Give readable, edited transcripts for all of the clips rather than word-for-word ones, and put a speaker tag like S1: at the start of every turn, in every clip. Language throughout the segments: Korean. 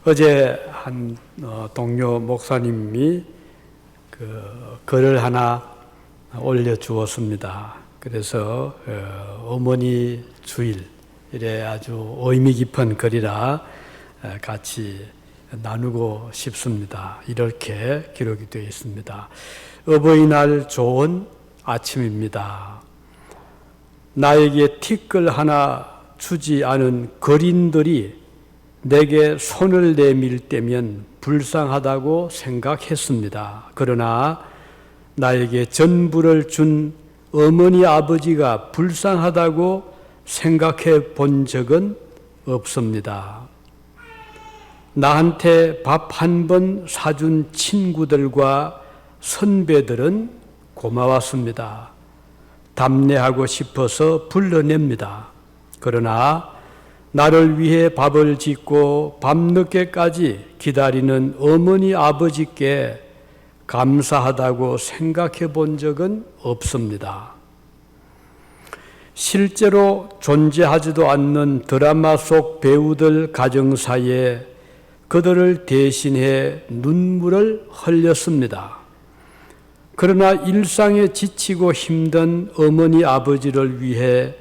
S1: 어제 한 동료 목사님이 글을 하나 올려주었습니다. 그래서 어머니 주일에 아주 의미 깊은 글이라 같이 나누고 싶습니다. 이렇게 기록이 되어 있습니다. 어버이날 좋은 아침입니다. 나에게 티끌 하나 주지 않은 거린들이 내게 손을 내밀 때면 불쌍하다고 생각했습니다. 그러나 나에게 전부를 준 어머니 아버지가 불쌍하다고 생각해 본 적은 없습니다. 나한테 밥 한 번 사준 친구들과 선배들은 고마웠습니다. 답례하고 싶어서 불러냅니다. 그러나 나를 위해 밥을 짓고 밤늦게까지 기다리는 어머니 아버지께 감사하다고 생각해 본 적은 없습니다. 실제로 존재하지도 않는 드라마 속 배우들 가정사에 그들을 대신해 눈물을 흘렸습니다. 그러나 일상에 지치고 힘든 어머니 아버지를 위해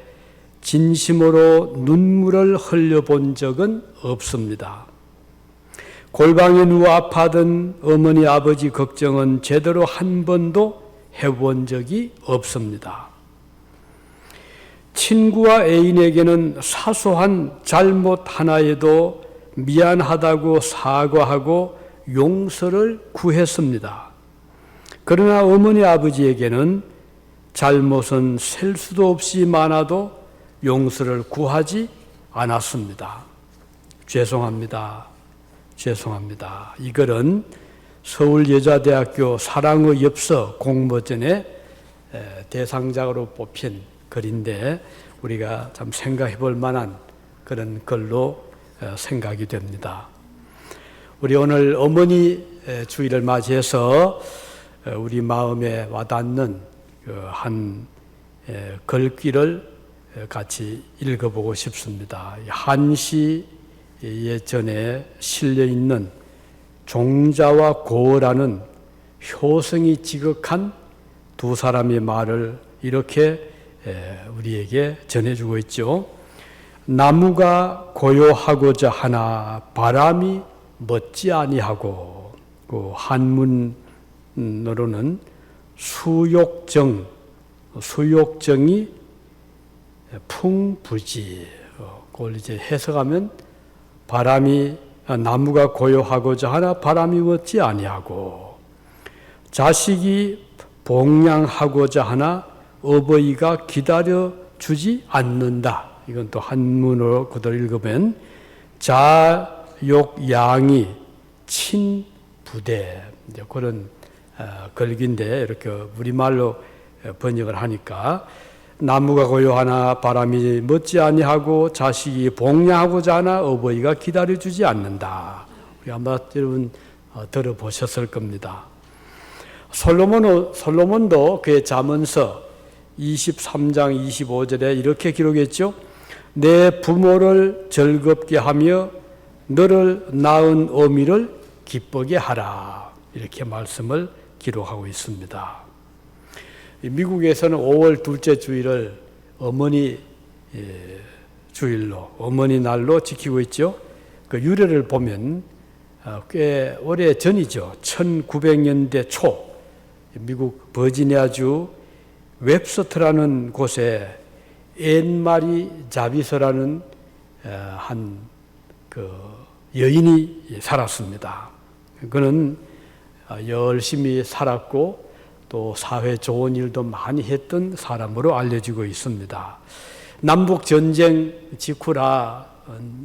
S1: 진심으로 눈물을 흘려본 적은 없습니다. 골방에 누워 아파하던 어머니 아버지 걱정은 제대로 한 번도 해본 적이 없습니다. 친구와 애인에게는 사소한 잘못 하나에도 미안하다고 사과하고 용서를 구했습니다. 그러나 어머니 아버지에게는 잘못은 셀 수도 없이 많아도 용서를 구하지 않았습니다. 죄송합니다. 죄송합니다. 이 글은 서울여자대학교 사랑의 엽서 공모전에 대상작으로 뽑힌 글인데 우리가 참 생각해 볼 만한 그런 글로 생각이 됩니다. 우리 오늘 어머니 주일을 맞이해서 우리 마음에 와닿는 한 글귀를 같이 읽어보고 싶습니다. 한시 예전에 실려있는 종자와 고어라는 효성이 지극한 두 사람의 말을 이렇게 우리에게 전해주고 있죠. 나무가 고요하고자 하나 바람이 멋지 아니하고, 그 한문으로는 수욕정이 풍부지. 그걸 이제 해석하면 나무가 고요하고자 하나 바람이 멋지 아니하고, 자식이 봉양하고자 하나 어버이가 기다려 주지 않는다. 이건 또 한문으로 그대로 읽으면 자욕양이 친부대. 그런 글귀인데 이렇게 우리말로 번역을 하니까 나무가 고요하나 바람이 멋지 아니하고 자식이 봉양하고자 하나 어버이가 기다려주지 않는다. 우리 아마 여러분 들어보셨을 겁니다. 솔로몬도 그의 잠언서 23장 25절에 이렇게 기록했죠. 내 부모를 즐겁게 하며 너를 낳은 어미를 기쁘게 하라. 이렇게 말씀을 기록하고 있습니다. 미국에서는 5월 둘째 주일을 어머니 주일로, 어머니 날로 지키고 있죠. 그 유래를 보면 꽤 오래 전이죠. 1900년대 초 미국 버지니아주 웹스터라는 곳에 앤마리 자비서라는 한 여인이 살았습니다. 그는 열심히 살았고 또 사회 좋은 일도 많이 했던 사람으로 알려지고 있습니다. 남북 전쟁 직후라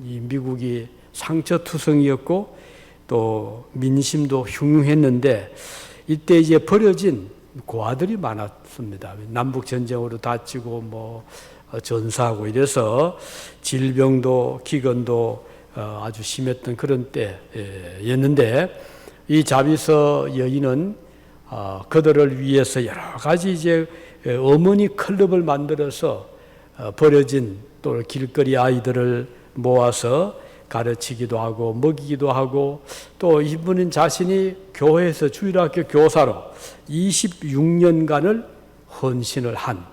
S1: 이 미국이 상처투성이었고 또 민심도 흉흉했는데 이때 이제 버려진 고아들이 많았습니다. 남북 전쟁으로 다치고 전사하고 이래서 질병도 기근도 아주 심했던 그런 때였는데 이 자비서 여인은 그들을 위해서 여러 가지 이제 어머니 클럽을 만들어서 버려진 또 길거리 아이들을 모아서 가르치기도 하고 먹이기도 하고 또 이분은 자신이 교회에서 주일학교 교사로 26년간을 헌신을 한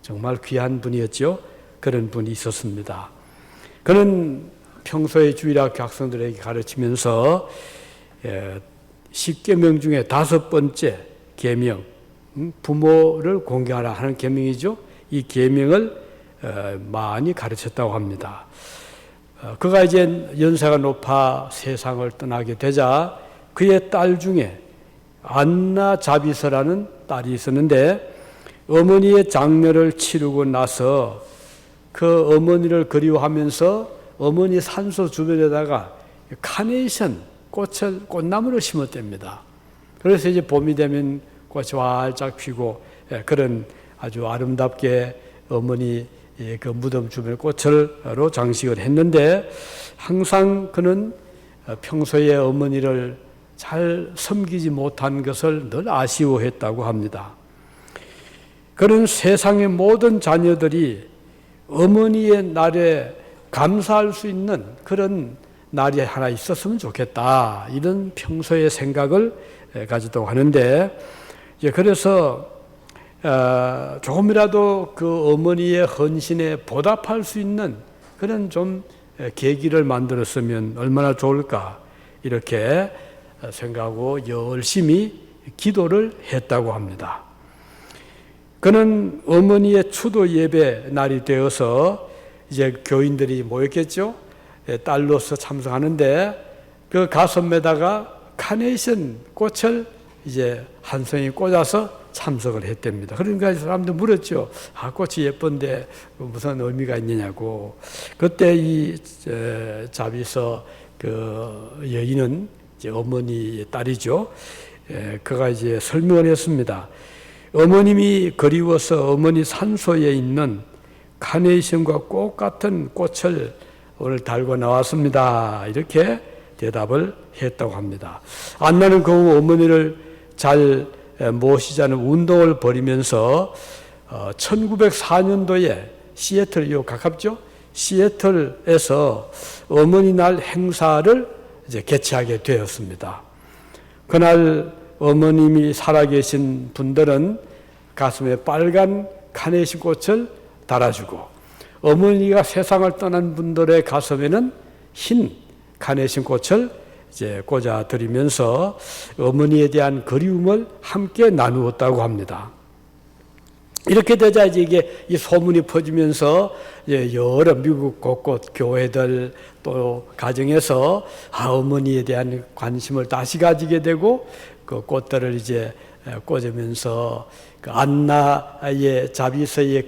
S1: 정말 귀한 분이었죠. 그런 분이 있었습니다. 그는 평소에 주일학교 학생들에게 가르치면서 10계명 중에 5번째 계명, 부모를 공경하라 하는 계명이죠. 이 계명을 많이 가르쳤다고 합니다. 그가 이제 연세가 높아 세상을 떠나게 되자 그의 딸 중에 안나 자비서라는 딸이 있었는데 어머니의 장례를 치르고 나서 그 어머니를 그리워하면서 어머니 산소 주변에다가 카네이션 꽃나무를 심었답니다. 그래서 이제 봄이 되면 꽃이 활짝 피고 그런 아주 아름답게 어머니 그 무덤 주변에 꽃으로 장식을 했는데 항상 그는 평소에 어머니를 잘 섬기지 못한 것을 늘 아쉬워했다고 합니다. 그는 세상의 모든 자녀들이 어머니의 날에 감사할 수 있는 그런 날이 하나 있었으면 좋겠다. 이런 평소의 생각을 가지고 하는데 그래서 조금이라도 그 어머니의 헌신에 보답할 수 있는 그런 좀 계기를 만들었으면 얼마나 좋을까 이렇게 생각하고 열심히 기도를 했다고 합니다. 그는 어머니의 추도 예배 날이 되어서 이제 교인들이 모였겠죠. 딸로서 참석하는데 그 가슴에다가 카네이션 꽃을 이제 한 송이 꽂아서 참석을 했답니다. 그러니까 사람들 물었죠. 꽃이 예쁜데 무슨 의미가 있느냐고. 그때 이 자비서 그 여인은 이제 어머니의 딸이죠. 그가 이제 설명을 했습니다. 어머님이 그리워서 어머니 산소에 있는 카네이션과 꽃 같은 꽃을 오늘 달고 나왔습니다. 이렇게 대답을 했다고 합니다. 안나는 그 어머니를 잘 모시자는 운동을 벌이면서 1904년도에 시애틀, 요 가깝죠? 시애틀에서 어머니 날 행사를 이제 개최하게 되었습니다. 그날 어머님이 살아계신 분들은 가슴에 빨간 카네이션 꽃을 달아주고 어머니가 세상을 떠난 분들의 가슴에는 흰 카네이션 꽃을 이제 꽂아 드리면서 어머니에 대한 그리움을 함께 나누었다고 합니다. 이렇게 되자 이게 이 소문이 퍼지면서 여러 미국 곳곳 교회들 또 가정에서 어머니에 대한 관심을 다시 가지게 되고 그 꽃들을 이제 꽂으면서 그 안나의 자비서의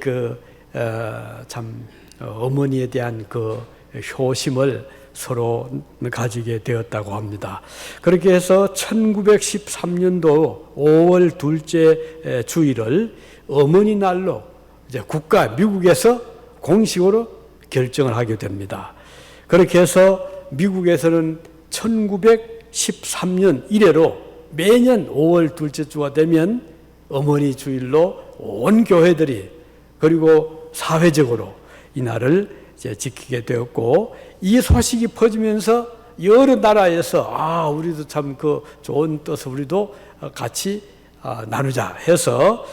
S1: 참 어머니에 대한 그 효심을 서로 가지게 되었다고 합니다. 그렇게 해서 1913년도 5월 둘째 주일을 어머니 날로 이제 미국에서 공식으로 결정을 하게 됩니다. 그렇게 해서 미국에서는 1913년 이래로 매년 5월 둘째 주가 되면 어머니 주일로 온 교회들이 그리고 사회적으로 이 날을 이제 지키게 되었고 이 소식이 퍼지면서 여러 나라에서 우리도 참 그 좋은 뜻을 우리도 같이 나누자 해서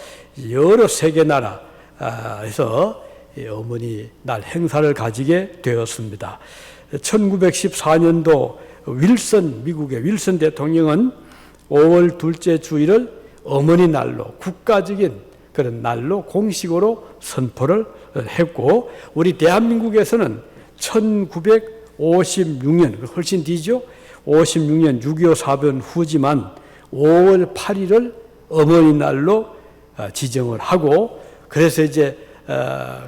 S1: 여러 세계 나라에서 어머니 날 행사를 가지게 되었습니다. 1914년도 미국의 윌슨 대통령은 5월 둘째 주일을 어머니 날로 국가적인 그런 날로 공식으로 선포를 했고 우리 대한민국에서는 1956년 훨씬 뒤죠. 56년 6.25 사변 후지만 5월 8일을 어머니 날로 지정을 하고 그래서 이제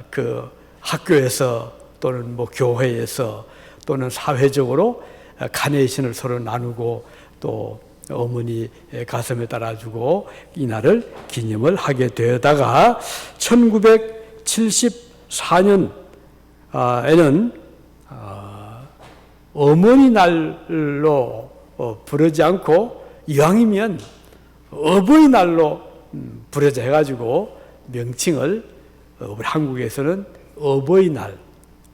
S1: 그 학교에서 또는 뭐 교회에서 또는 사회적으로 카네이션을 서로 나누고 또 어머니 가슴에 따라주고 이 날을 기념을 하게 되다가 1974년에는 어머니 날로 부르지 않고 이왕이면 어버이날로 부르자 해가지고 명칭을 우리 한국에서는 어버이날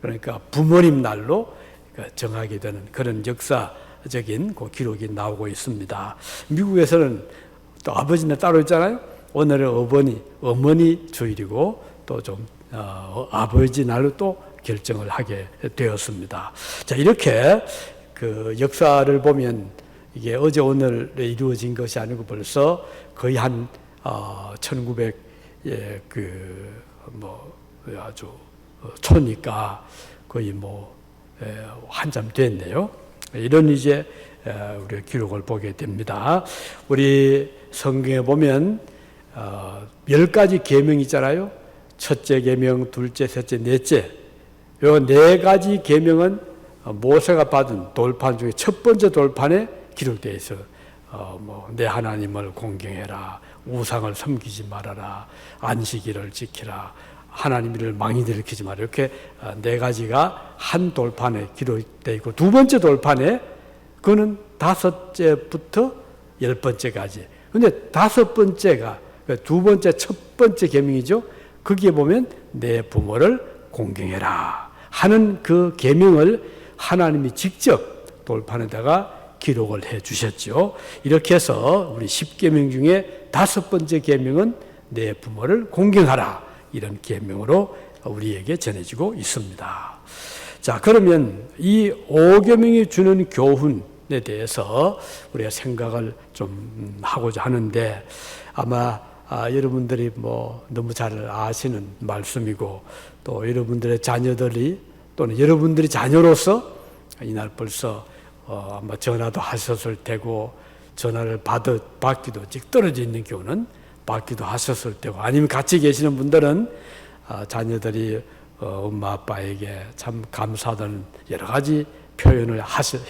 S1: 그러니까 부모님 날로 정하게 되는 그런 역사적인 그 기록이 나오고 있습니다. 미국에서는 또 아버지는 따로 있잖아요. 오늘은 어머니 주일이고 또 좀 아버지 날로 또 결정을 하게 되었습니다. 자, 이렇게 그 역사를 보면 이게 어제 오늘에 이루어진 것이 아니고 벌써 거의 한 1900 아주 초니까 거의 한참 됐네요. 이런 이제 우리가 기록을 보게 됩니다. 우리 성경에 보면 10가지 계명이 있잖아요. 첫째 계명, 둘째, 셋째, 넷째. 요 4가지 계명은 모세가 받은 돌판 중에 첫 번째 돌판에 기록되어 있어. 내 하나님을 공경해라, 우상을 섬기지 말아라, 안식일을 지키라, 하나님을 망인들 일으키지 마라. 이렇게 4가지가 한 돌판에 기록되어 있고, 두 번째 돌판에 그거는 5째부터 10번째까지. 근데 5번째가 두 번째 첫 번째 계명이죠. 거기에 보면 내 부모를 공경해라 하는 그 계명을 하나님이 직접 돌판에다가 기록을 해 주셨죠. 이렇게 해서 우리 10계명 중에 5번째 계명은 내 부모를 공경하라, 이런 계명으로 우리에게 전해지고 있습니다. 자, 그러면 이 5계명이 주는 교훈에 대해서 우리가 생각을 좀 하고자 하는데, 아마 여러분들이 너무 잘 아시는 말씀이고, 또 여러분들의 자녀들이 또는 여러분들이 자녀로서 이날 벌써 아마 전화도 하셨을 테고, 전화를 받기도 직 떨어져 있는 경우는 받기도 하셨을 테고, 아니면 같이 계시는 분들은 자녀들이 엄마 아빠에게 참 감사하다는 여러 가지 표현을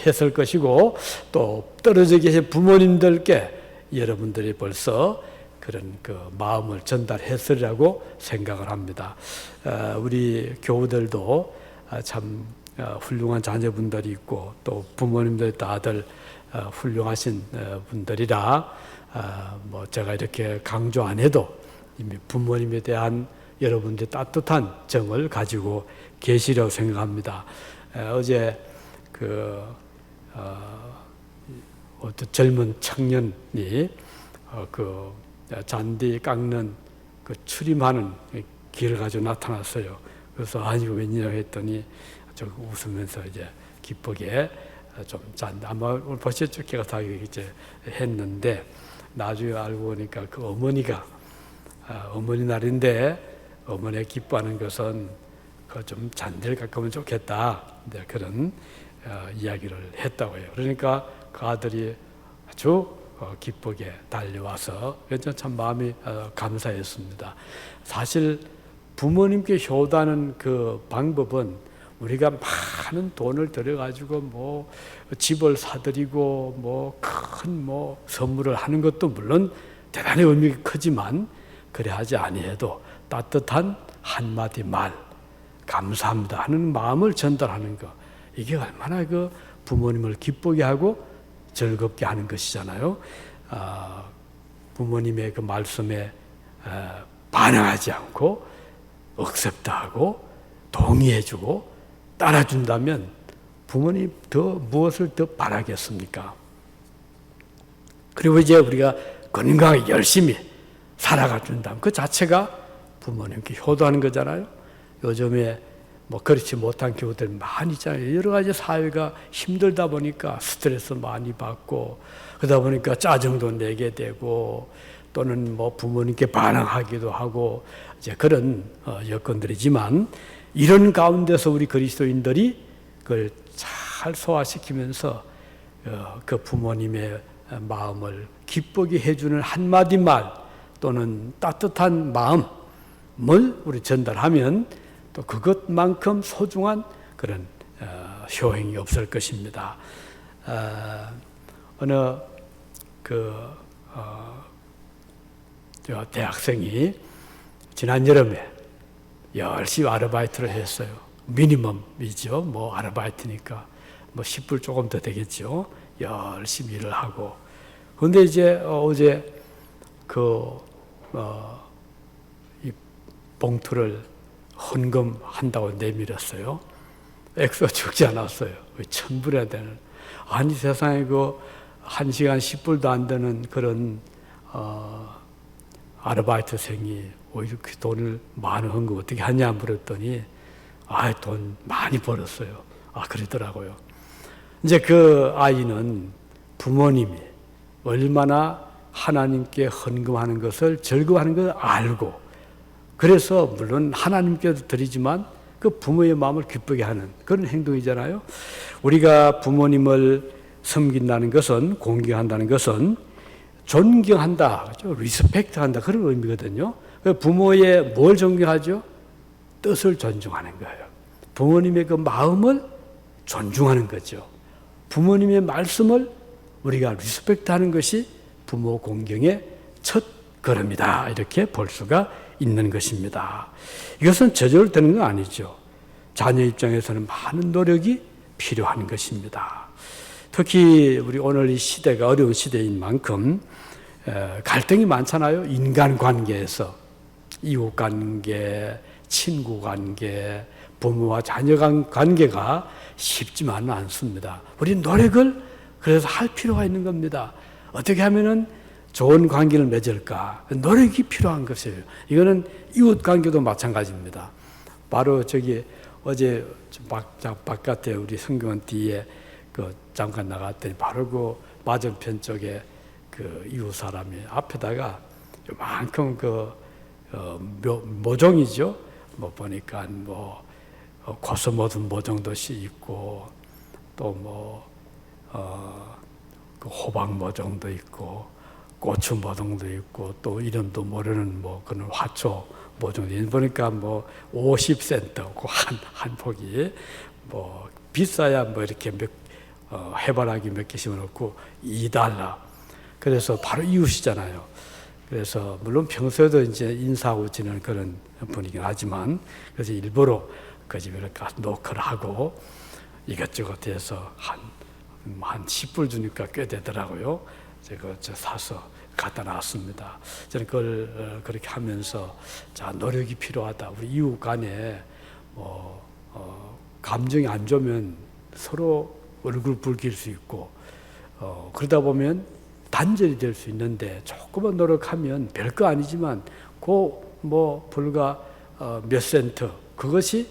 S1: 했을 것이고, 또 떨어져 계신 부모님들께 여러분들이 벌써 그런 그 마음을 전달했으리라고 생각을 합니다. 우리 교우들도 참 훌륭한 자녀분들이 있고, 또 부모님들 다들 훌륭하신 분들이라 제가 이렇게 강조 안 해도 이미 부모님에 대한 여러분들의 따뜻한 정을 가지고 계시라고 생각합니다. 어제 어떤 젊은 청년이 잔디 깎는 추림하는 길을 가지고 나타났어요. 그래서 이거 웬일이라고 했더니 저 웃으면서 이제 기쁘게 좀 아마 보셨죠? 걔가 다 이제 했는데, 나중에 알고 보니까 그 어머니가 어머니 날인데 어머니가 기뻐하는 것은 좀 잔디를 깎으면 좋겠다, 그런 이야기를 했다고 해요. 그러니까 그 아들이 아주 기쁘게 달려와서 참 마음이 감사했습니다. 사실 부모님께 효도하는 그 방법은 우리가 많은 돈을 들여가지고 집을 사드리고 큰 선물을 하는 것도 물론 대단히 의미가 크지만, 그래 하지 아니해도 따뜻한 한마디 말, 감사합니다 하는 마음을 전달하는 것, 이게 얼마나 그 부모님을 기쁘게 하고 즐겁게 하는 것이잖아요. 부모님의 그 말씀에 반항하지 않고 억셉트하고 동의해주고 따라준다면 부모님 무엇을 더 바라겠습니까? 그리고 이제 우리가 건강하게 열심히 살아가 준다면 그 자체가 부모님께 효도하는 거잖아요. 요즘에 그렇지 못한 경우들 많이 있잖아요. 여러 가지 사회가 힘들다 보니까 스트레스 많이 받고, 그러다 보니까 짜증도 내게 되고, 또는 부모님께 반항하기도 하고, 이제 그런 여건들이지만, 이런 가운데서 우리 그리스도인들이 그걸 잘 소화시키면서 그 부모님의 마음을 기쁘게 해주는 한마디 말 또는 따뜻한 마음을 우리 전달하면 또 그것만큼 소중한 그런 효행이 없을 것입니다. 어느 대학생이 지난 여름에 열심히 아르바이트를 했어요. 미니멈이죠. 아르바이트니까 10불 조금 더 되겠죠. 열심히 일을 하고. 그런데 이제 어제 이 봉투를 헌금한다고 내밀었어요. 액수가 적지 않았어요. 1,000불이나 되는. 아니 세상에 그 1시간 10불도 안 되는 그런 아르바이트생이 이렇게 돈을 많은 거 어떻게 하냐 물었더니 돈 많이 벌었어요. 그러더라고요. 이제 그 아이는 부모님이 얼마나 하나님께 헌금하는 것을 즐거워하는 걸 알고, 그래서 물론 하나님께도 드리지만 그 부모의 마음을 기쁘게 하는 그런 행동이잖아요. 우리가 부모님을 섬긴다는 것은, 공경한다는 것은 존경한다, 그렇죠? 리스펙트한다, 그런 의미거든요. 부모의 뭘 존경하죠? 뜻을 존중하는 거예요. 부모님의 그 마음을 존중하는 거죠. 부모님의 말씀을 우리가 리스펙트하는 것이 부모 공경의 첫 걸음이다, 이렇게 볼 수가 있는 것입니다. 이것은 저절로 되는 건 아니죠. 자녀 입장에서는 많은 노력이 필요한 것입니다. 특히 우리 오늘 이 시대가 어려운 시대인 만큼 갈등이 많잖아요. 인간관계에서 이웃관계, 친구관계, 부모와 자녀 관계가 쉽지만은 않습니다. 우리 노력을 그래서 할 필요가 있는 겁니다. 어떻게 하면은 좋은 관계를 맺을까? 노력이 필요한 것이에요. 이거는 이웃관계도 마찬가지입니다. 바로 어제 바깥에 우리 성경원 뒤에 잠깐 나갔더니 바로 그 맞은편 쪽에 그 이웃 사람이 앞에다가 요만큼 모종이죠. 보니까 고수 묻은 모종도 있고, 또 그 호박 모종도 있고, 고추 모종도 있고, 또 이름도 모르는 그런 화초 모종도 있고, 보니까 50센트 한 폭이 비싸야 이렇게 해바라기 몇 개 심어놓고 $2. 그래서 바로 이웃이잖아요. 그래서 물론 평소에도 이제 인사하고 지내는 그런 분이긴 하지만, 그래서 일부러 그 집에 노크를 하고 이것저것 해서 한 10불 주니까 꽤 되더라고요. 제가 사서 갖다 놨습니다. 저는 그걸 그렇게 하면서 노력이 필요하다. 우리 이웃 간에 감정이 안 좋으면 서로 얼굴 붉힐 수 있고, 그러다 보면 단절이 될 수 있는데, 조금만 노력하면 별거 아니지만 불과 몇 센트, 그것이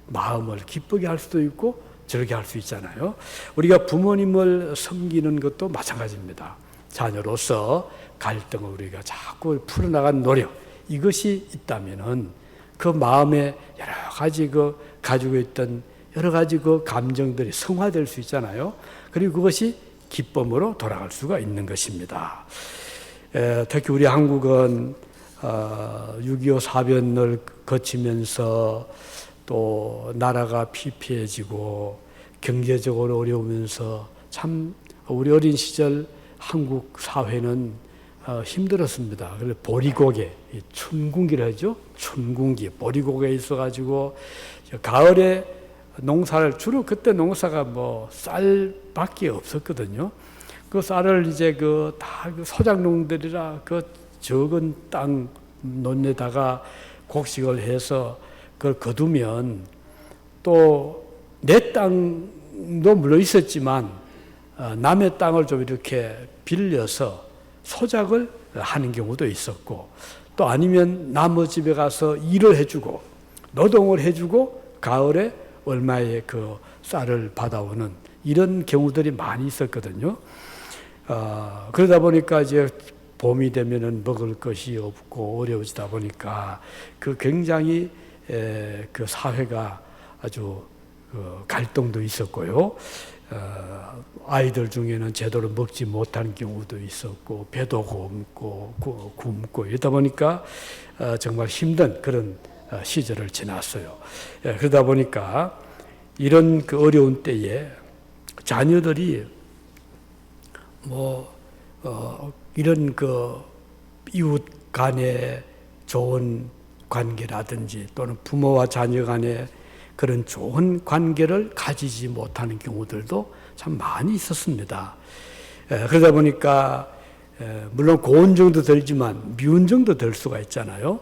S1: 마음을 기쁘게 할 수도 있고 저렇게 할 수 있잖아요. 우리가 부모님을 섬기는 것도 마찬가지입니다. 자녀로서 갈등을 우리가 자꾸 풀어나가는 노력, 이것이 있다면은 그 마음에 여러 가지 가지고 있던 여러 가지 감정들이 성화될 수 있잖아요. 그리고 그것이 기쁨으로 돌아갈 수가 있는 것입니다. 특히 우리 한국은 6.25 사변을 거치면서 또 나라가 피폐해지고 경제적으로 어려우면서 참 우리 어린 시절 한국 사회는 힘들었습니다. 그래서 보리고개, 춘궁기를 하죠. 춘궁기, 보리고개에 있어가지고 가을에 농사를, 주로 그때 농사가 쌀밖에 없었거든요. 그 쌀을 이제 다 소작농들이라 적은 땅 논에다가 곡식을 해서 그걸 거두면, 또 내 땅도 물론 있었지만 남의 땅을 좀 이렇게 빌려서 소작을 하는 경우도 있었고, 또 아니면 나무 집에 가서 일을 해주고 노동을 해주고 가을에 얼마의 쌀을 받아오는 이런 경우들이 많이 있었거든요. 그러다 보니까 이제 봄이 되면은 먹을 것이 없고 어려워지다 보니까 굉장히 사회가 아주 갈등도 있었고요. 아이들 중에는 제대로 먹지 못하는 경우도 있었고, 배도 굶고 이러다 보니까 정말 힘든 그런 시절을 지났어요. 그러다 보니까 이런 어려운 때에 자녀들이 이런 이웃 간의 좋은 관계라든지 또는 부모와 자녀 간의 그런 좋은 관계를 가지지 못하는 경우들도 참 많이 있었습니다. 그러다 보니까 물론 고운 정도 들지만 미운 정도 될 수가 있잖아요.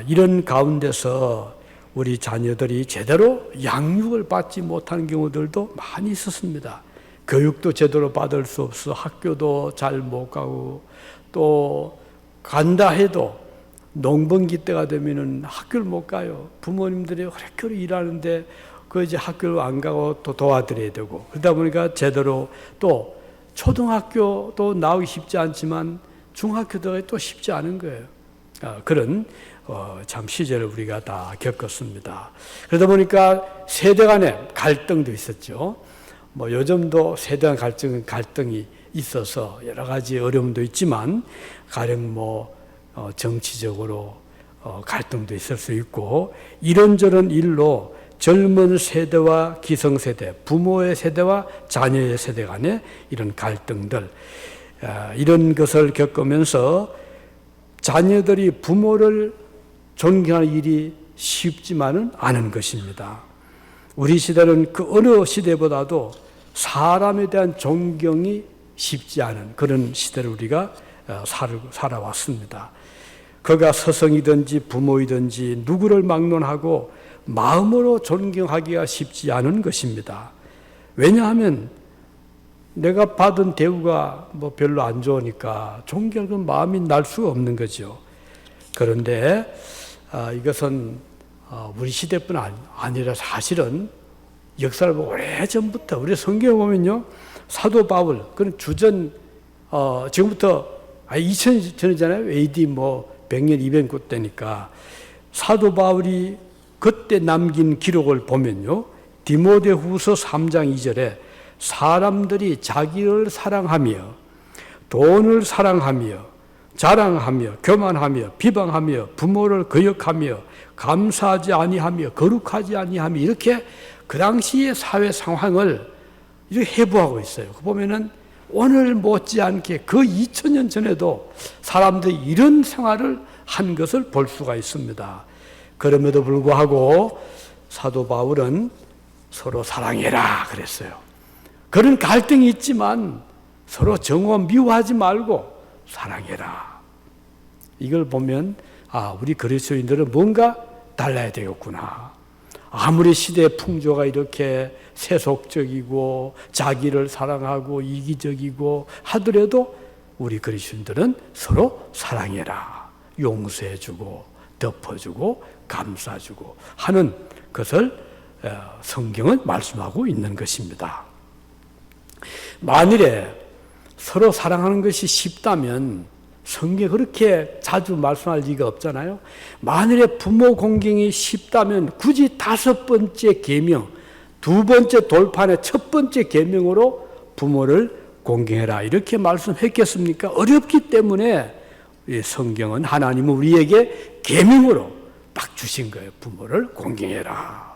S1: 이런 가운데서 우리 자녀들이 제대로 양육을 받지 못하는 경우들도 많이 있었습니다. 교육도 제대로 받을 수 없어 학교도 잘 못 가고, 또 간다 해도 농번기 때가 되면은 학교를 못 가요. 부모님들이 그렇게 일하는데 이제 학교를 안 가고 또 도와드려야 되고, 그러다 보니까 제대로 또 초등학교도 나오기 쉽지 않지만 중학교도 또 쉽지 않은 거예요. 그런 참 시절을 우리가 다 겪었습니다. 그러다 보니까 세대 간의 갈등도 있었죠. 요즘도 세대 간 갈등이 있어서 여러 가지 어려움도 있지만, 가령 정치적으로 갈등도 있을 수 있고, 이런저런 일로 젊은 세대와 기성세대, 부모의 세대와 자녀의 세대 간의 이런 갈등들, 이런 것을 겪으면서 자녀들이 부모를 존경할 일이 쉽지만은 않은 것입니다. 우리 시대는 그 어느 시대보다도 사람에 대한 존경이 쉽지 않은 그런 시대를 우리가 살아왔습니다. 그가 스승이든지 부모이든지 누구를 막론하고 마음으로 존경하기가 쉽지 않은 것입니다. 왜냐하면 내가 받은 대우가 별로 안 좋으니까 존경은 마음이 날 수가 없는 거죠. 그런데 이것은 우리 시대뿐 아니라 사실은 역사를 보고 오래전부터, 우리 성경에 보면요, 사도 바울, 그는 주전 지금부터 2000년 전이잖아요. AD 100년 200년 때니까 사도 바울이 그때 남긴 기록을 보면요, 디모데후서 3장 2절에 사람들이 자기를 사랑하며 돈을 사랑하며 자랑하며 교만하며 비방하며 부모를 거역하며 감사하지 아니하며 거룩하지 아니하며, 이렇게 그 당시의 사회 상황을 이렇게 해부하고 있어요. 보면은 오늘 못지않게 그 2000년 전에도 사람들이 이런 생활을 한 것을 볼 수가 있습니다. 그럼에도 불구하고 사도 바울은 서로 사랑해라 그랬어요. 그런 갈등이 있지만 서로 정오 미워하지 말고 사랑해라. 이걸 보면 우리 그리스도인들은 뭔가 달라야 되겠구나. 아무리 시대의 풍조가 이렇게 세속적이고 자기를 사랑하고 이기적이고 하더라도 우리 그리스도인들은 서로 사랑해라, 용서해주고 덮어주고 감싸주고 하는 것을 성경은 말씀하고 있는 것입니다. 만일에 서로 사랑하는 것이 쉽다면 성경에 그렇게 자주 말씀할 리가 없잖아요. 만일에 부모 공경이 쉽다면 굳이 5번째 계명, 2번째 돌판의 1번째 계명으로 부모를 공경해라 이렇게 말씀했겠습니까? 어렵기 때문에 성경은, 하나님은 우리에게 계명으로 딱 주신 거예요. 부모를 공경해라.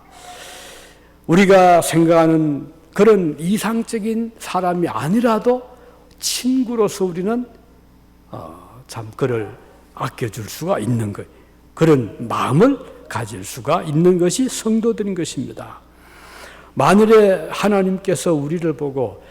S1: 우리가 생각하는 그런 이상적인 사람이 아니라도 친구로서 우리는 참 그를 아껴줄 수가 있는 것, 그런 마음을 가질 수가 있는 것이 성도들인 것입니다. 만일에 하나님께서 우리를 보고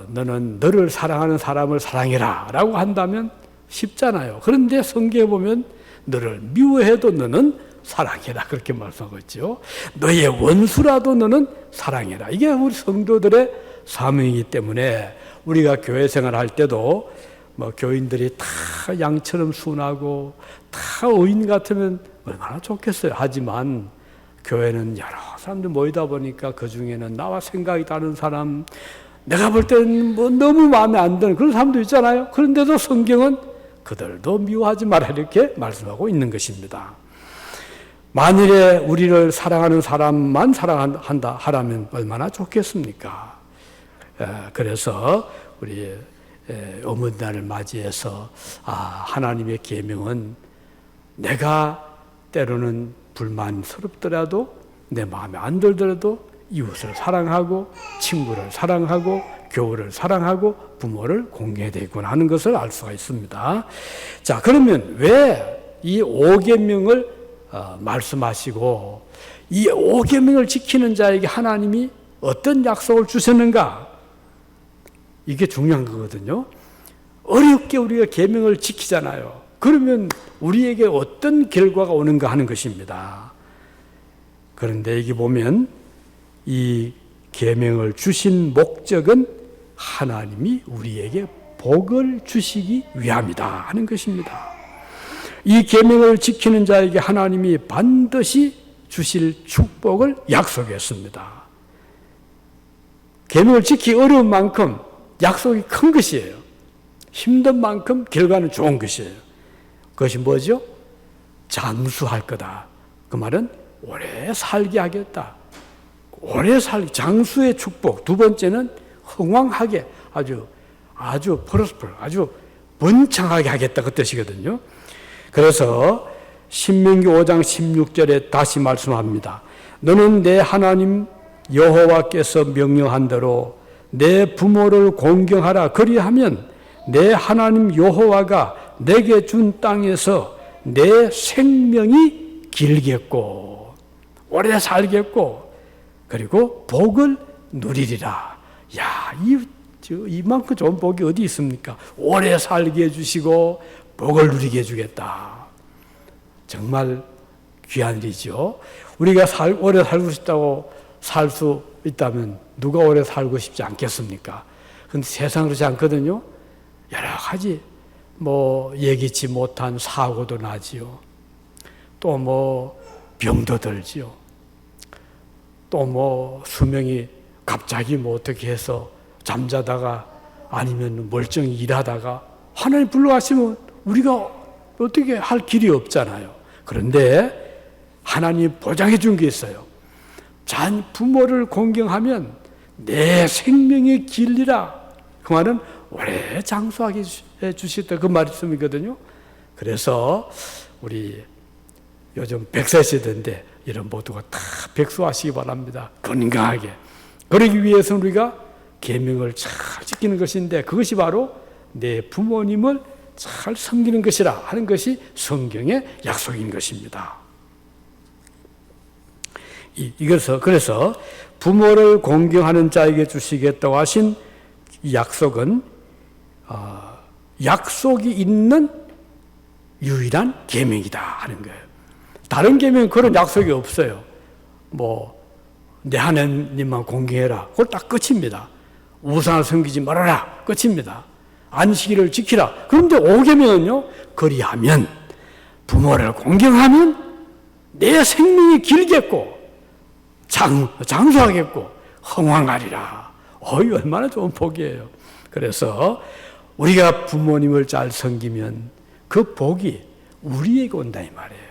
S1: 너는 너를 사랑하는 사람을 사랑해라 라고 한다면 쉽잖아요. 그런데 성경에 보면 너를 미워해도 너는 사랑해라 그렇게 말씀하고 있죠. 너의 원수라도 너는 사랑해라. 이게 우리 성도들의 사명이기 때문에 우리가 교회 생활할 때도 교인들이 다 양처럼 순하고 다 의인 같으면 얼마나 좋겠어요. 하지만 교회는 여러 사람들 모이다 보니까 그 중에는 나와 생각이 다른 사람, 내가 볼 때는 너무 마음에 안 드는 그런 사람도 있잖아요. 그런데도 성경은 그들도 미워하지 마라 이렇게 말씀하고 있는 것입니다. 만일에 우리를 사랑하는 사람만 사랑한다 하라면 얼마나 좋겠습니까? 그래서 우리 어머니날을 맞이해서 하나님의 계명은 내가 때로는 불만스럽더라도 내 마음에 안 들더라도 이웃을 사랑하고 친구를 사랑하고 교우를 사랑하고 부모를 공경해야 되겠구나 하는 것을 알 수가 있습니다. 자, 그러면 왜 이 5계명을 말씀하시고 이 5계명을 지키는 자에게 하나님이 어떤 약속을 주셨는가? 이게 중요한 거거든요. 어렵게 우리가 계명을 지키잖아요. 그러면 우리에게 어떤 결과가 오는가 하는 것입니다. 그런데 여기 보면 이 계명을 주신 목적은 하나님이 우리에게 복을 주시기 위함이다 하는 것입니다. 이 계명을 지키는 자에게 하나님이 반드시 주실 축복을 약속했습니다. 계명을 지키기 어려운 만큼 약속이 큰 것이에요. 힘든 만큼 결과는 좋은 것이에요. 그것이 뭐죠? 장수할 거다. 그 말은 오래 살게 하겠다. 오래 살기, 장수의 축복. 두 번째는 흥왕하게, 아주 프로스퍼, 아주 번창하게 하겠다 그 뜻이거든요. 그래서 신명기 5장 16절에 다시 말씀합니다. 너는 내 하나님 여호와께서 명령한 대로 내 부모를 공경하라. 그리하면 내 하나님 여호와가 내게 준 땅에서 내 생명이 길겠고 오래 살겠고 그리고 복을 누리리라. 야, 이만큼 좋은 복이 어디 있습니까? 오래 살게 해주시고 복을 누리게 해주겠다. 정말 귀한 일이죠. 우리가 오래 살고 싶다고 살 수 있다면 누가 오래 살고 싶지 않겠습니까? 그런데 세상은 그렇지 않거든요. 여러 가지 예기치 못한 사고도 나지요. 또 병도 들지요. 또 수명이 갑자기 어떻게 해서 잠자다가 아니면 멀쩡히 일하다가 하나님 불러가시면 우리가 어떻게 할 길이 없잖아요. 그런데 하나님이 보장해 준 게 있어요. 부모를 공경하면 내 생명이 길리라. 그 말은 오래 장수하게 해주시다 그 말씀이거든요. 그래서 우리 요즘 100세 시대인데 이런 모두가 다 백수하시기 바랍니다. 건강하게. 그러기 위해서는 우리가 계명을 잘 지키는 것인데 그것이 바로 내 부모님을 잘 섬기는 것이라 하는 것이 성경의 약속인 것입니다. 그래서 부모를 공경하는 자에게 주시겠다고 하신 이 약속은 약속이 있는 유일한 계명이다 하는 거예요. 다른 계명은 그런 약속이 없어요. 내 하나님만 공경해라. 그걸 딱 끝입니다. 우상을 섬기지 말아라. 끝입니다. 안식일을 지키라. 그런데 5계명은요. 그리하면 부모를 공경하면 내 생명이 길겠고 장수하겠고 흥왕하리라. 얼마나 좋은 복이에요. 그래서 우리가 부모님을 잘 섬기면 그 복이 우리에게 온다 이 말이에요.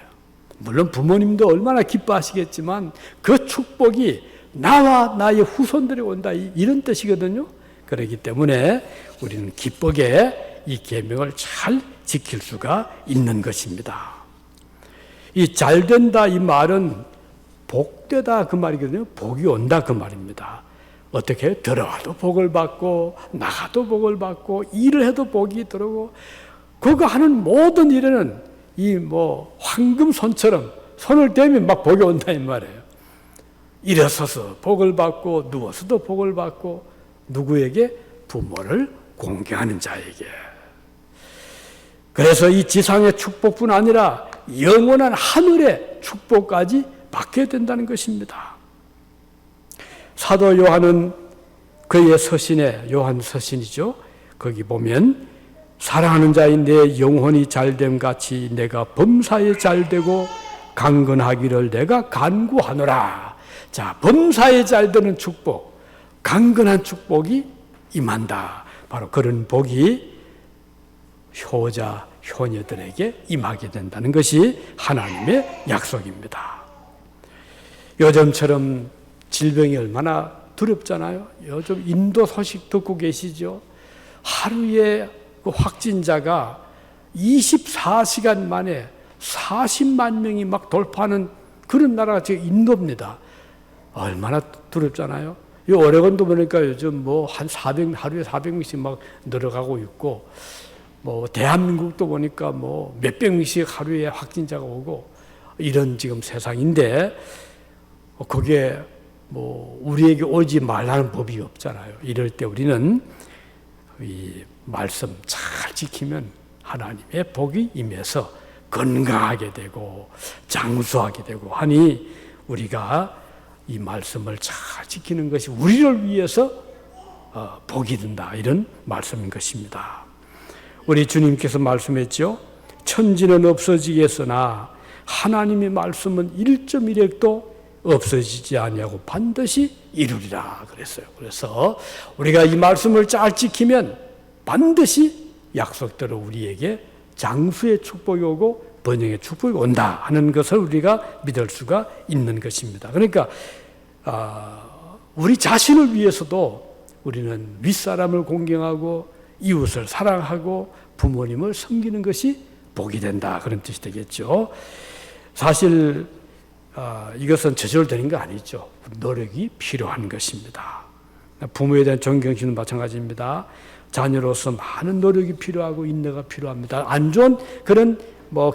S1: 물론 부모님도 얼마나 기뻐하시겠지만 그 축복이 나와 나의 후손들이 온다 이런 뜻이거든요. 그렇기 때문에 우리는 기쁘게 이 계명을 잘 지킬 수가 있는 것입니다. 이 잘된다 이 말은 복되다 그 말이거든요. 복이 온다 그 말입니다. 어떻게 들어와도 복을 받고 나가도 복을 받고 일을 해도 복이 들어오고 그거 하는 모든 일에는 황금손처럼 손을 대면 막 복이 온다 이 말이에요. 일어서서 복을 받고 누워서도 복을 받고 누구에게? 부모를 공경하는 자에게. 그래서 이 지상의 축복뿐 아니라 영원한 하늘의 축복까지 받게 된다는 것입니다. 사도 요한은 그의 서신에 요한 서신이죠. 거기 보면 사랑하는 자인 내 영혼이 잘됨 같이 내가 범사에 잘되고 강건하기를 내가 간구하노라. 자, 범사에 잘되는 축복, 강건한 축복이 임한다. 바로 그런 복이 효자, 효녀들에게 임하게 된다는 것이 하나님의 약속입니다. 요즘처럼 질병이 얼마나 두렵잖아요. 요즘 인도 소식 듣고 계시죠? 하루에 그 확진자가 24시간 만에 40만 명이 막 돌파하는 그런 나라가 지금 인도입니다. 얼마나 두렵잖아요. 이 오레곤도 보니까 요즘 한 400, 하루에 400명씩 막 늘어가고 있고, 대한민국도 보니까 몇백 명씩 하루에 확진자가 오고, 이런 지금 세상인데, 거기에 우리에게 오지 말라는 법이 없잖아요. 이럴 때 우리는 이 말씀 잘 지키면 하나님의 복이 임해서 건강하게 되고 장수하게 되고 하니 우리가 이 말씀을 잘 지키는 것이 우리를 위해서 복이 된다, 이런 말씀인 것입니다. 우리 주님께서 말씀했죠. 천지는 없어지겠으나 하나님의 말씀은 1.1핵도 없어지지 아니하고 반드시 이루리라 그랬어요. 그래서 우리가 이 말씀을 잘 지키면 반드시 약속대로 우리에게 장수의 축복이 오고 번영의 축복이 온다 하는 것을 우리가 믿을 수가 있는 것입니다. 그러니까 우리 자신을 위해서도 우리는 윗사람을 공경하고 이웃을 사랑하고 부모님을 섬기는 것이 복이 된다, 그런 뜻이 되겠죠. 사실 이것은 저절로 되는 거 아니죠. 노력이 필요한 것입니다. 부모에 대한 존경심은 마찬가지입니다. 자녀로서 많은 노력이 필요하고 인내가 필요합니다. 안 좋은 그런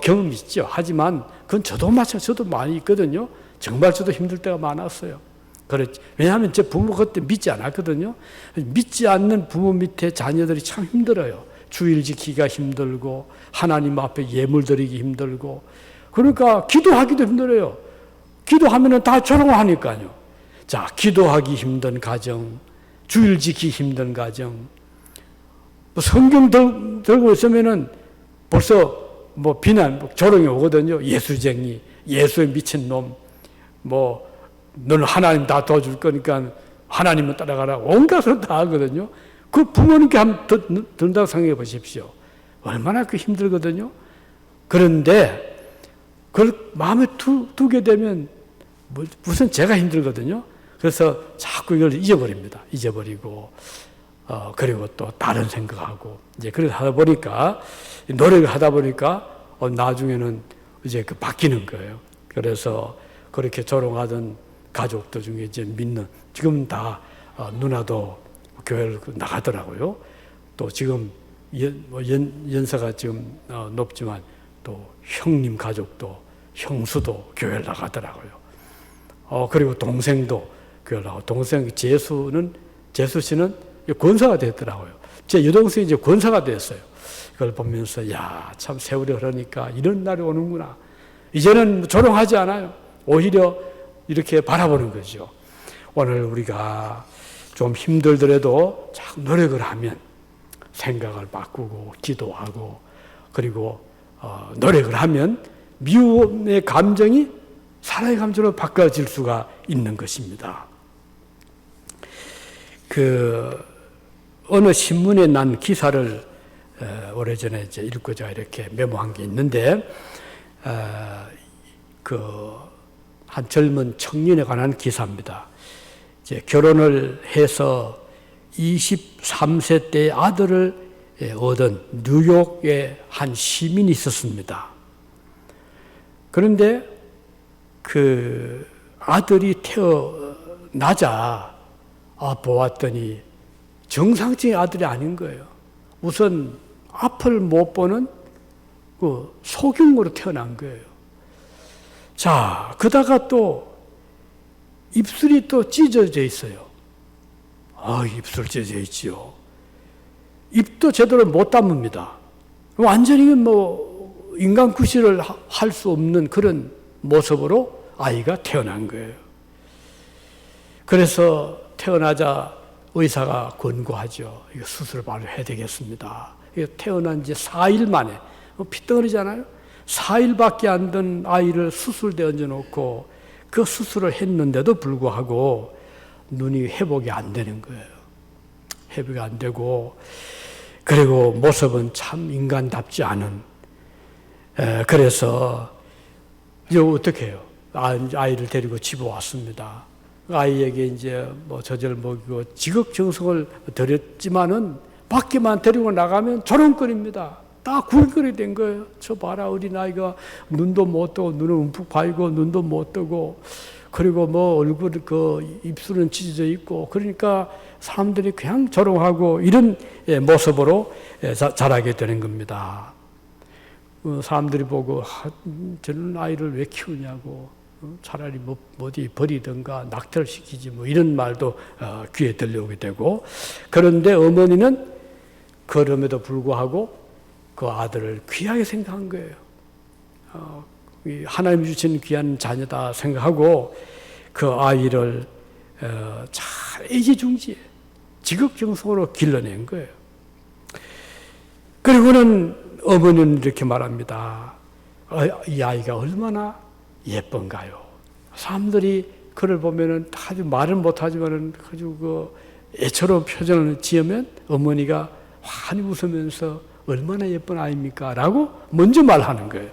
S1: 경험이 있죠. 하지만 그건 저도 저도 많이 있거든요. 정말 저도 힘들 때가 많았어요. 그렇지. 왜냐하면 제 부모 그때 믿지 않았거든요. 믿지 않는 부모 밑에 자녀들이 참 힘들어요. 주일 지키기가 힘들고 하나님 앞에 예물 드리기 힘들고, 그러니까 기도하기도 힘들어요. 기도하면은 다 조롱하니까요. 자, 기도하기 힘든 가정, 주일 지키기 힘든 가정, 성경 들고 있으면은 벌써 비난, 조롱이 오거든요. 예수쟁이, 예수에 미친 놈, 너는 하나님 다 도와줄 거니까 하나님은 따라가라. 온갖을 다 하거든요. 그 부모님께 한번 든다고 생각해 보십시오. 얼마나 힘들거든요. 그런데 그걸 마음에 두게 되면 무슨 제가 힘들거든요. 그래서 자꾸 이걸 잊어버립니다. 잊어버리고, 그리고 또 다른 생각하고, 이제 그렇게 하다 보니까, 노력을 하다 보니까, 나중에는 이제 바뀌는 거예요. 그래서 그렇게 조롱하던 가족들 중에 이제 믿는, 지금 다, 누나도 교회를 나가더라고요. 또 지금 연세가 지금 높지만 또 형님 가족도, 형수도 교회를 나가더라고요. 그리고 동생도 교회를 나가고, 동생 재수 씨는 권사가 됐더라고요. 제 여동생이 이제 권사가 됐어요. 그걸 보면서, 참 세월이 흐르니까 이런 날이 오는구나. 이제는 조롱하지 않아요. 오히려 이렇게 바라보는 거죠. 오늘 우리가 좀 힘들더라도 자꾸 노력을 하면 생각을 바꾸고 기도하고, 그리고 노력을 하면 미움의 감정이 사랑의 감정으로 바꿔질 수가 있는 것입니다. 어느 신문에 난 기사를 오래전에 이제 읽고자 이렇게 메모한 게 있는데, 한 젊은 청년에 관한 기사입니다. 이제 결혼을 해서 23세 때 아들을 얻은 뉴욕의 한 시민이 있었습니다. 그런데 그 아들이 태어나자 보았더니 정상적인 아들이 아닌 거예요. 우선 앞을 못 보는 소경으로 태어난 거예요. 자, 그다가 또 입술이 또 찢어져 있어요. 입술 찢어져 있지요. 입도 제대로 못 다뭅니다. 완전히 인간 구실을 할 수 없는 그런 모습으로 아이가 태어난 거예요. 그래서 태어나자 의사가 권고하죠. 이거 수술을 바로 해야 되겠습니다. 태어난 지 4일 만에, 핏덩어리잖아요. 4일밖에 안 된 아이를 수술대에 얹어놓고 그 수술을 했는데도 불구하고 눈이 회복이 안 되는 거예요. 회복이 안 되고, 그리고 모습은 참 인간답지 않은. 그래서 이제 어떻게 해요? 아이를 데리고 집에 왔습니다. 아이에게 이제 젖을 먹이고 지극정성을 들였지만은 밖에만 데리고 나가면 조롱거립니다. 다 굴거리 된 거예요. 저 봐라, 어린아이가 눈도 못 뜨고, 눈은 움푹 파이고, 눈도 못 뜨고, 그리고 얼굴, 입술은 찢어져 있고, 그러니까 사람들이 그냥 조롱하고 이런 모습으로 자라게 되는 겁니다. 사람들이 보고, 저런 아이를 왜 키우냐고, 차라리 어디 버리든가 낙태를 시키지, 이런 말도 귀에 들려오게 되고, 그런데 어머니는 그럼에도 불구하고 그 아들을 귀하게 생각한 거예요. 하나님 주신 귀한 자녀다 생각하고 그 아이를 잘 애지중지에 지극정성으로 길러낸 거예요. 그리고는 어머니는 이렇게 말합니다. 이 아이가 얼마나 예쁜가요? 사람들이 그를 보면은 아주 말은 못하지만은 아주 그 애처로운 표정을 지으면 어머니가 환히 웃으면서 얼마나 예쁜 아이입니까? 라고 먼저 말하는 거예요.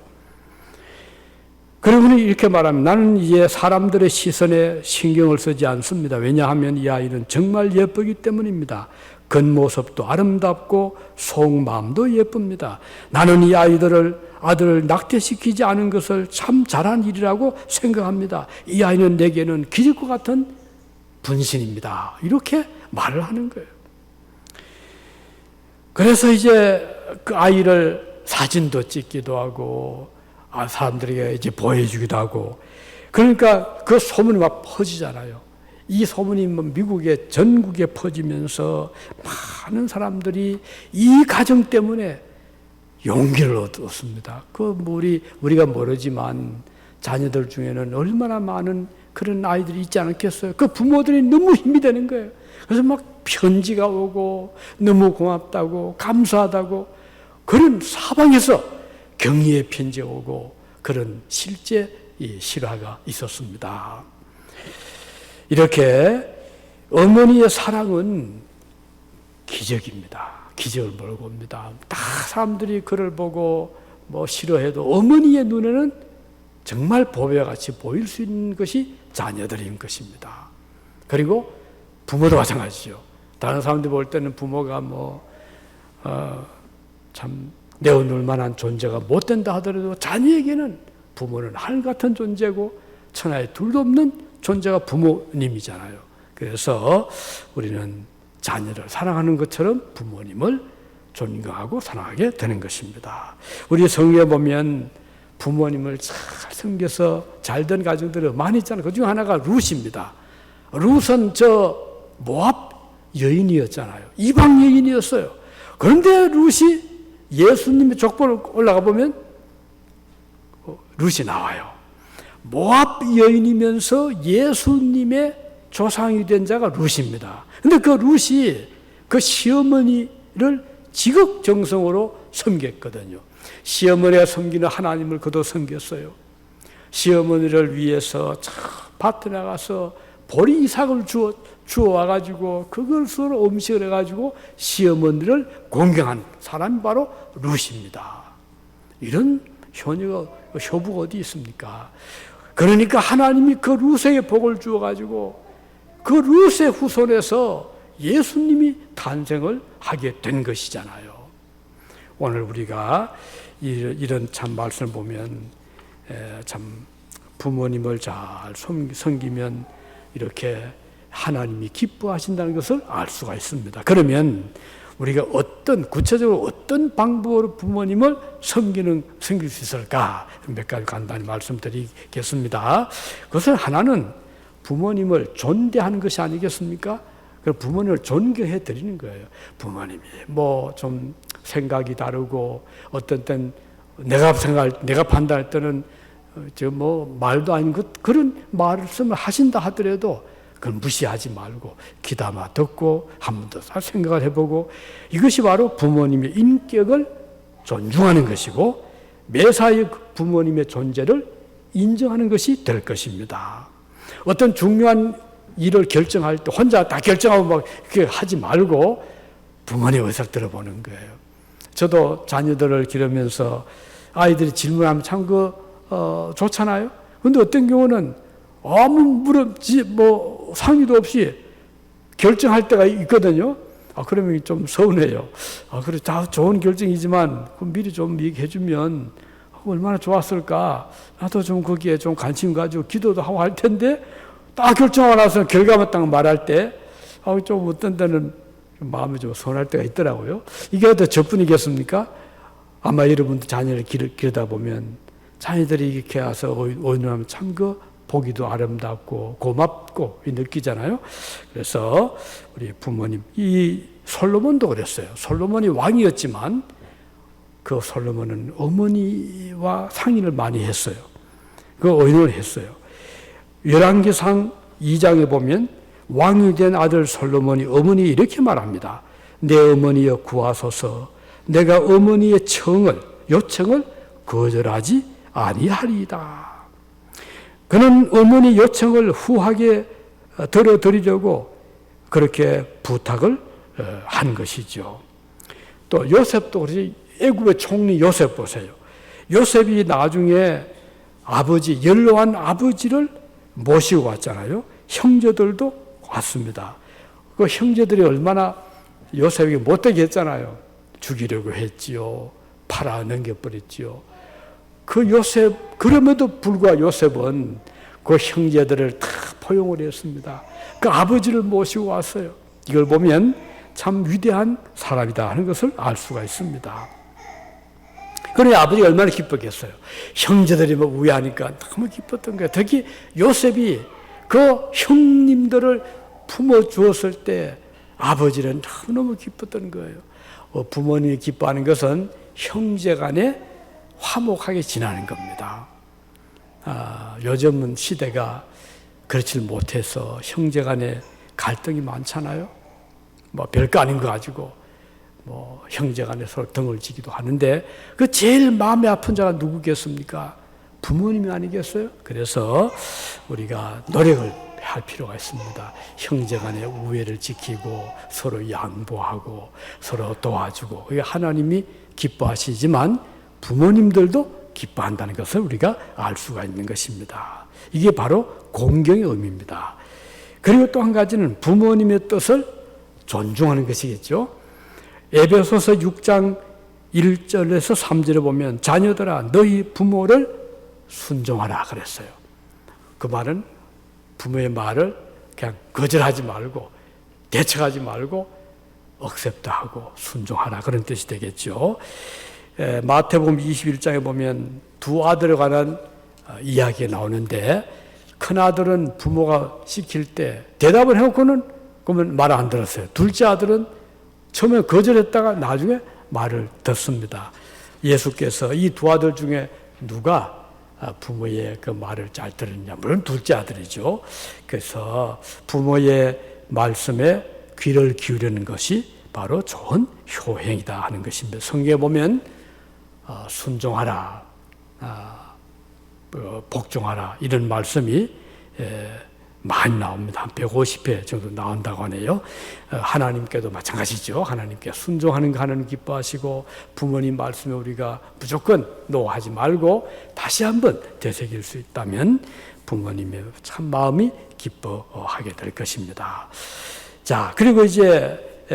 S1: 그리고는 이렇게 말하면 나는 이제 사람들의 시선에 신경을 쓰지 않습니다. 왜냐하면 이 아이는 정말 예쁘기 때문입니다. 겉모습도 아름답고 속마음도 예쁩니다. 나는 이 아들을 낙태시키지 않은 것을 참 잘한 일이라고 생각합니다. 이 아이는 내게는 기적과 같은 분신입니다. 이렇게 말을 하는 거예요. 그래서 이제 그 아이를 사진도 찍기도 하고 사람들에게 이제 보여주기도 하고, 그러니까 그 소문이 막 퍼지잖아요. 이 소문이 미국에 전국에 퍼지면서 많은 사람들이 이 가정 때문에 용기를 얻었습니다. 우리가 모르지만 자녀들 중에는 얼마나 많은 그런 아이들이 있지 않겠어요? 그 부모들이 너무 힘이 되는 거예요. 그래서 막 편지가 오고 너무 고맙다고 감사하다고 그런 사방에서 격려의 편지가 오고 그런 실제 실화가 있었습니다. 이렇게 어머니의 사랑은 기적입니다. 기적을 몰고 옵니다. 다 사람들이 그를 보고 싫어해도 어머니의 눈에는 정말 보배와 같이 보일 수 있는 것이 자녀들인 것입니다. 그리고 부모도 마찬가지죠. 다른 사람들이 볼 때는 부모가 참 내어놓을 만한 존재가 못 된다 하더라도 자녀에게는 부모는 하늘 같은 존재고 천하에 둘도 없는 존재가 부모님이잖아요. 그래서 우리는 자녀를 사랑하는 것처럼 부모님을 존경하고 사랑하게 되는 것입니다. 우리 성경에 보면 부모님을 잘 섬겨서 잘된 가정들이 많이 있잖아요. 그 중 하나가 룻입니다. 룻은 모압 여인이었잖아요. 이방 여인이었어요. 그런데 룻이 예수님의 족보를 올라가 보면 룻이 나와요. 모압 여인이면서 예수님의 조상이 된 자가 룻입니다. 그런데 그 룻이 그 시어머니를 지극정성으로 섬겼거든요. 시어머니가 섬기는 하나님을 그도 섬겼어요. 시어머니를 위해서 밭에 나가서 보리 이삭을 주워와가지고 그것으로 음식을 해가지고 시어머니를 공경한 사람이 바로 룻입니다. 이런 효부가 어디 있습니까? 그러니까 하나님이 그 룻에게 복을 주어가지고 그 룻의 후손에서 예수님이 탄생을 하게 된 것이잖아요. 오늘 우리가 이런 참 말씀을 보면 참 부모님을 잘 섬기면 이렇게 하나님이 기뻐하신다는 것을 알 수가 있습니다. 그러면 우리가 구체적으로 어떤 방법으로 부모님을 섬길 수 있을까? 몇 가지 간단히 말씀드리겠습니다. 그것은 하나는 부모님을 존대하는 것이 아니겠습니까? 부모님을 존경해 드리는 거예요. 부모님이 좀 생각이 다르고 어떤 때는 내가 판단할 때는 말도 아닌 그런 말씀을 하신다 하더라도 그걸 무시하지 말고 귀담아 듣고 한 번 더 생각을 해보고, 이것이 바로 부모님의 인격을 존중하는 것이고 매사의 부모님의 존재를 인정하는 것이 될 것입니다. 어떤 중요한 일을 결정할 때 혼자 다 결정하고 그렇게 하지 말고 부모님의 의사를 들어보는 거예요. 저도 자녀들을 기르면서 아이들이 질문하면 참 좋잖아요. 그런데 어떤 경우는 아무 상의도 없이 결정할 때가 있거든요. 그러면 좀 서운해요. 그래, 다 좋은 결정이지만 미리 좀 얘기해주면 얼마나 좋았을까. 나도 좀 거기에 좀 관심 가지고 기도도 하고 할 텐데 딱 결정하고 나서 결과만 딱 말할 때 좀 어떤 때는 마음이 좀 서운할 때가 있더라고요. 이게 어떤 저뿐이겠습니까? 아마 여러분도 자녀를 기르다 보면 자녀들이 이렇게 와서 오인하면 참 보기도 아름답고 고맙고 느끼잖아요. 그래서 우리 부모님, 이 솔로몬도 그랬어요. 솔로몬이 왕이었지만 그 솔로몬은 어머니와 상의를 많이 했어요. 그 의논을 했어요. 열왕기상 2장에 보면 왕이 된 아들 솔로몬이 어머니 이렇게 말합니다. 내 어머니여 구하소서. 내가 어머니의 요청을 거절하지 아니하리이다. 그는 어머니 요청을 후하게 들어드리려고 그렇게 부탁을 한 것이죠. 또 요셉도 그렇지. 애굽의 총리 요셉 보세요. 요셉이 나중에 연로한 아버지를 모시고 왔잖아요. 형제들도 왔습니다. 그 형제들이 얼마나 요셉에게 못되게 했잖아요. 죽이려고 했지요. 팔아 넘겨버렸지요. 그럼에도 불구하고 요셉은 그 형제들을 다 포용을 했습니다. 그 아버지를 모시고 왔어요. 이걸 보면 참 위대한 사람이다 하는 것을 알 수가 있습니다. 그러니 아버지가 얼마나 기뻤겠어요. 형제들이 우애하니까 너무 기뻤던 거예요. 특히 요셉이 그 형님들을 품어주었을 때 아버지는 너무너무 기뻤던 거예요. 부모님이 기뻐하는 것은 형제간에 화목하게 지나는 겁니다. 요즘은 시대가 그렇지 못해서 형제간에 갈등이 많잖아요. 별거 아닌 거 가지고 형제간에 서로 등을 지기도 하는데 그 제일 마음이 아픈 자가 누구겠습니까? 부모님이 아니겠어요? 그래서 우리가 노력을 할 필요가 있습니다. 형제간의 우애를 지키고 서로 양보하고 서로 도와주고 그게 하나님이 기뻐하시지만 부모님들도 기뻐한다는 것을 우리가 알 수가 있는 것입니다. 이게 바로 공경의 의미입니다. 그리고 또 한 가지는 부모님의 뜻을 존중하는 것이겠죠. 에베소서 6장 1절에서 3절에 보면 자녀들아 너희 부모를 순종하라 그랬어요. 그 말은 부모의 말을 그냥 거절하지 말고 대처하지 말고 억셉트하고 순종하라 그런 뜻이 되겠죠. 마태복음 21장에 보면 두 아들에 관한 이야기가 나오는데 큰 아들은 부모가 시킬 때 대답을 해놓고는 그러면 말을 안 들었어요. 둘째 아들은 처음에 거절했다가 나중에 말을 듣습니다. 예수께서 이 두 아들 중에 누가 부모의 그 말을 잘 들었냐? 물론 둘째 아들이죠. 그래서 부모의 말씀에 귀를 기울이는 것이 바로 좋은 효행이다 하는 것입니다. 성경에 보면 순종하라, 복종하라 이런 말씀이 많이 나옵니다. 한 150회 정도 나온다고 하네요. 하나님께도 마찬가지죠. 하나님께 순종하는 거 하나님 기뻐하시고 부모님 말씀에 우리가 무조건 노하지 말고 다시 한번 되새길 수 있다면 부모님의 참 마음이 기뻐하게 될 것입니다. 자, 그리고 이제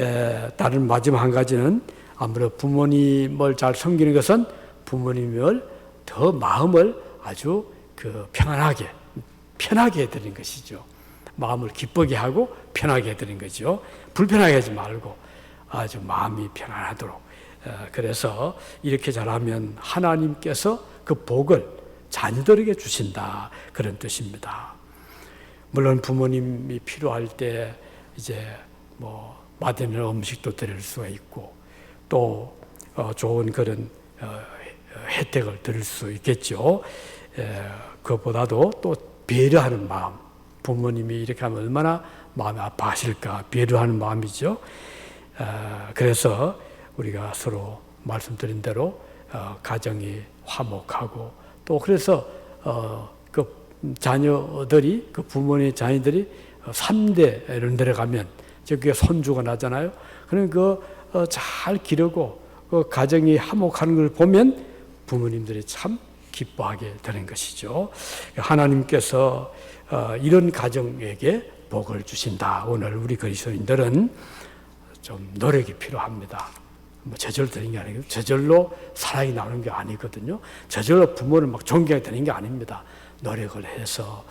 S1: 다른 마지막 한 가지는 아무래도 부모님을 잘 섬기는 것은 부모님을 더 마음을 아주 편하게 해드리는 것이죠. 마음을 기쁘게 하고 편하게 해드리는 거죠. 불편하게 하지 말고 아주 마음이 편안하도록. 그래서 이렇게 잘하면 하나님께서 그 복을 자녀들에게 주신다 그런 뜻입니다. 물론 부모님이 필요할 때 이제 맛있는 음식도 드릴 수가 있고 또 좋은 그런 혜택을 드릴 수 있겠죠. 그것보다도 또 배려하는 마음, 부모님이 이렇게 하면 얼마나 마음이 아파하실까 배려하는 마음이죠. 그래서 우리가 서로 말씀드린 대로 가정이 화목하고 또 그래서 그 자녀들이 그 부모님의 자녀들이 3대를 내려가면 그게 손주가 나잖아요. 그러니까 잘 기르고 그 가정이 화목하는 걸 보면 부모님들이 참 기뻐하게 되는 것이죠. 하나님께서 이런 가정에게 복을 주신다. 오늘 우리 그리스도인들은 좀 노력이 필요합니다. 저절로 되는 게 아니고 저절로 사랑이 나오는 게 아니거든요. 저절로 부모를 막 존경하게 되는 게 아닙니다. 노력을 해서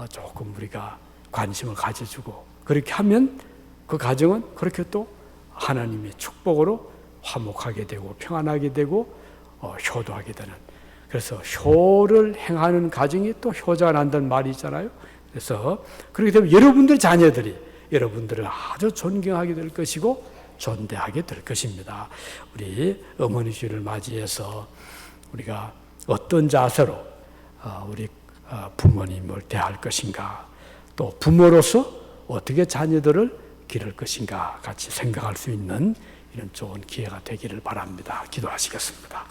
S1: 조금 우리가 관심을 가져주고 그렇게 하면 그 가정은 그렇게 또 하나님의 축복으로 화목하게 되고 평안하게 되고 효도하게 되는. 그래서 효를 행하는 가정이 또 효자가 난다는 말이 있잖아요. 그래서 그렇게 되면 여러분들 자녀들이 여러분들을 아주 존경하게 될 것이고 존대하게 될 것입니다. 우리 어머니 주일을 맞이해서 우리가 어떤 자세로 우리 부모님을 대할 것인가, 또 부모로서 어떻게 자녀들을 기를 것인가 같이 생각할 수 있는 이런 좋은 기회가 되기를 바랍니다. 기도하시겠습니다.